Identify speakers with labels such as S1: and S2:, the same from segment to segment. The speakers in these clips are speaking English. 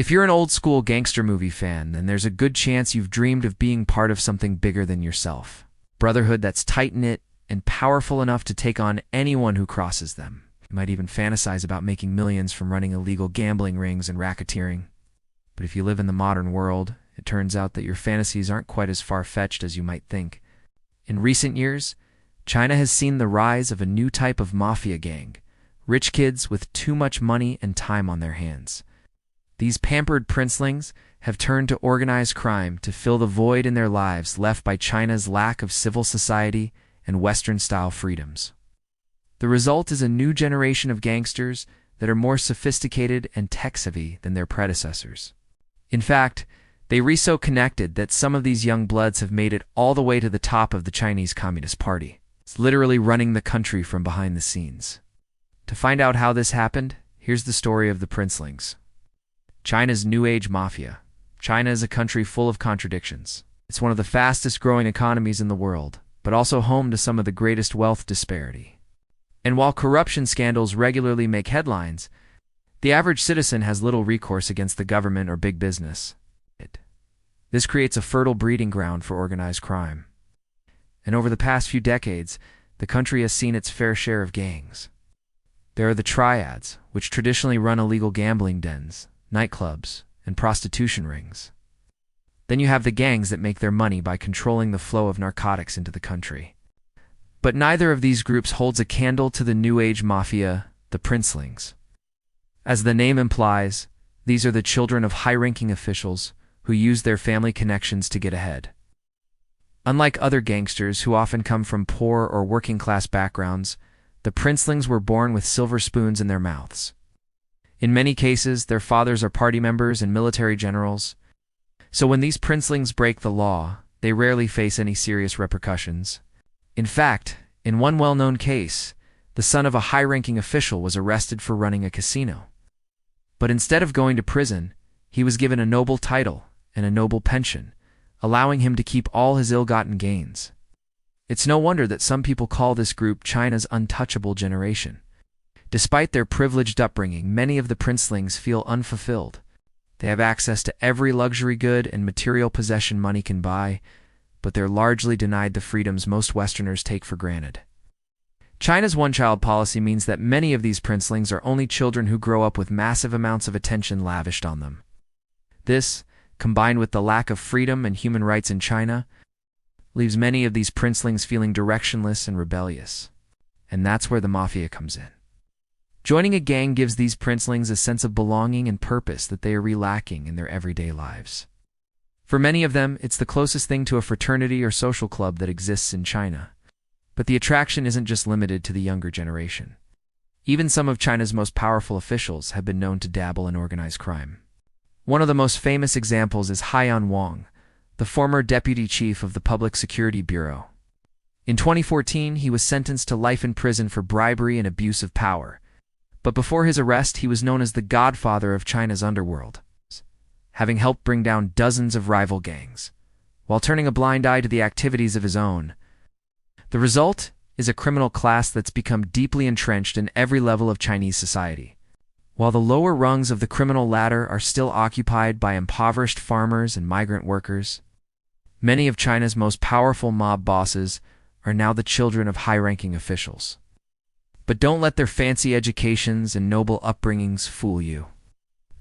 S1: If you're an old-school gangster movie fan, then there's a good chance you've dreamed of being part of something bigger than yourself. Brotherhood that's tight-knit and powerful enough to take on anyone who crosses them. You might even fantasize about making millions from running illegal gambling rings and racketeering. But if you live in the modern world, it turns out that your fantasies aren't quite as far-fetched as you might think. In recent years, China has seen the rise of a new type of mafia gang, rich kids with too much money and time on their hands. These pampered princelings have turned to organized crime to fill the void in their lives left by China's lack of civil society and Western-style freedoms. The result is a new generation of gangsters that are more sophisticated and tech-savvy than their predecessors. In fact, they are so connected that some of these young bloods have made it all the way to the top of the Chinese Communist Party. It's literally running the country from behind the scenes. To find out how this happened, here's the story of the princelings. China's New Age Mafia. China is a country full of contradictions. It's one of the fastest growing economies in the world, but also home to some of the greatest wealth disparity. And while corruption scandals regularly make headlines, the average citizen has little recourse against the government or big business. This creates a fertile breeding ground for organized crime. And over the past few decades, the country has seen its fair share of gangs. There are the triads, which traditionally run illegal gambling dens, nightclubs, and prostitution rings. Then you have the gangs that make their money by controlling the flow of narcotics into the country. But neither of these groups holds a candle to the New Age Mafia, the princelings. As the name implies, these are the children of high-ranking officials who use their family connections to get ahead. Unlike other gangsters who often come from poor or working-class backgrounds, the princelings were born with silver spoons in their mouths. In many cases, their fathers are party members and military generals. So when these princelings break the law, they rarely face any serious repercussions. In fact, in one well-known case, the son of a high-ranking official was arrested for running a casino. But instead of going to prison, he was given a noble title and a noble pension, allowing him to keep all his ill-gotten gains. It's no wonder that some people call this group China's untouchable generation. Despite their privileged upbringing, many of the princelings feel unfulfilled. They have access to every luxury good and material possession money can buy, but they're largely denied the freedoms most Westerners take for granted. China's one-child policy means that many of these princelings are only children who grow up with massive amounts of attention lavished on them. This, combined with the lack of freedom and human rights in China, leaves many of these princelings feeling directionless and rebellious. And that's where the mafia comes in. Joining a gang gives these princelings a sense of belonging and purpose that they are lacking in their everyday lives. For many of them, it's the closest thing to a fraternity or social club that exists in China. But the attraction isn't just limited to the younger generation. Even some of China's most powerful officials have been known to dabble in organized crime. One of the most famous examples is Haiyan Wang, the former deputy chief of the Public Security Bureau. In 2014, he was sentenced to life in prison for bribery and abuse of power. But before his arrest, he was known as the godfather of China's underworld, having helped bring down dozens of rival gangs, while turning a blind eye to the activities of his own. The result is a criminal class that's become deeply entrenched in every level of Chinese society. While the lower rungs of the criminal ladder are still occupied by impoverished farmers and migrant workers, many of China's most powerful mob bosses are now the children of high-ranking officials. But don't let their fancy educations and noble upbringings fool you.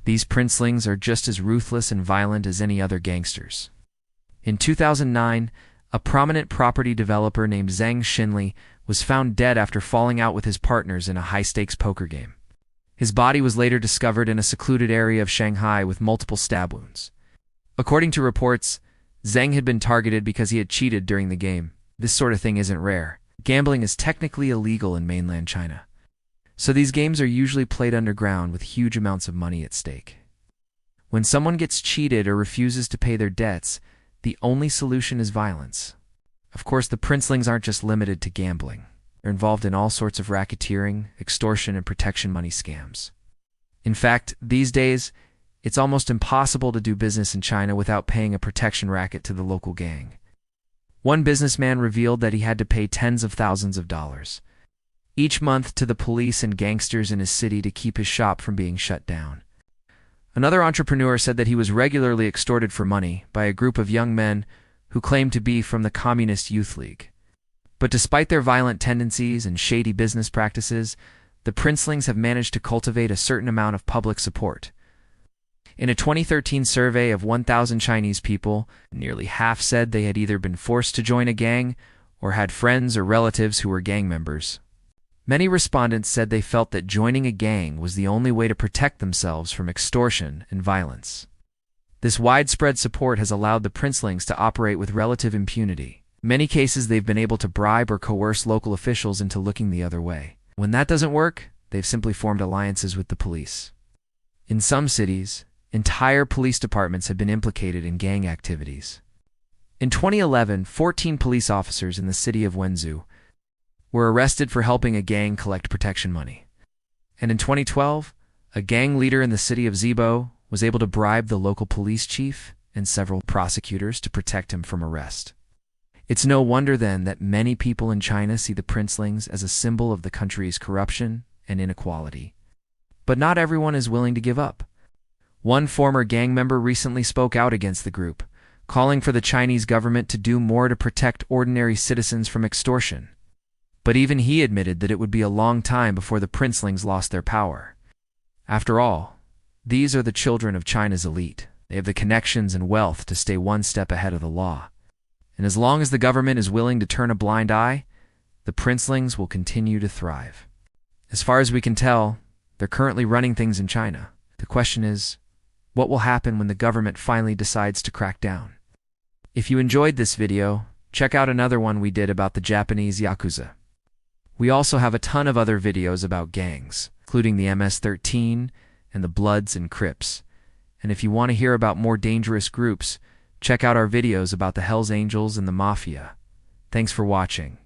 S1: These princelings are just as ruthless and violent as any other gangsters. In 2009, a prominent property developer named Zhang Xinli was found dead after falling out with his partners in a high-stakes poker game. His body was later discovered in a secluded area of Shanghai with multiple stab wounds. According to reports, Zhang had been targeted because he had cheated during the game. This sort of thing isn't rare. Gambling is technically illegal in mainland China. So these games are usually played underground with huge amounts of money at stake. When someone gets cheated or refuses to pay their debts, the only solution is violence. Of course, the princelings aren't just limited to gambling. They're involved in all sorts of racketeering, extortion, and protection money scams. In fact, these days, it's almost impossible to do business in China without paying a protection racket to the local gang. One businessman revealed that he had to pay tens of thousands of dollars each month to the police and gangsters in his city to keep his shop from being shut down. Another entrepreneur said that he was regularly extorted for money by a group of young men who claimed to be from the Communist Youth League. But despite their violent tendencies and shady business practices, the princelings have managed to cultivate a certain amount of public support. In a 2013 survey of 1,000 Chinese people, nearly half said they had either been forced to join a gang or had friends or relatives who were gang members. Many respondents said they felt that joining a gang was the only way to protect themselves from extortion and violence. This widespread support has allowed the princelings to operate with relative impunity. In many cases, they've been able to bribe or coerce local officials into looking the other way. When that doesn't work, they've simply formed alliances with the police. In some cities, entire police departments have been implicated in gang activities. In 2011, 14 police officers in the city of Wenzhou were arrested for helping a gang collect protection money. And in 2012, a gang leader in the city of Zibo was able to bribe the local police chief and several prosecutors to protect him from arrest. It's no wonder then that many people in China see the princelings as a symbol of the country's corruption and inequality. But not everyone is willing to give up. One former gang member recently spoke out against the group, calling for the Chinese government to do more to protect ordinary citizens from extortion. But even he admitted that it would be a long time before the princelings lost their power. After all, these are the children of China's elite. They have the connections and wealth to stay one step ahead of the law. And as long as the government is willing to turn a blind eye, the princelings will continue to thrive. As far as we can tell, they're currently running things in China. The question is, what will happen when the government finally decides to crack down? If you enjoyed this video, check out another one we did about the Japanese Yakuza. We also have a ton of other videos about gangs, including the MS-13 and the Bloods and Crips. And if you want to hear about more dangerous groups, check out our videos about the Hells Angels and the Mafia. Thanks for watching.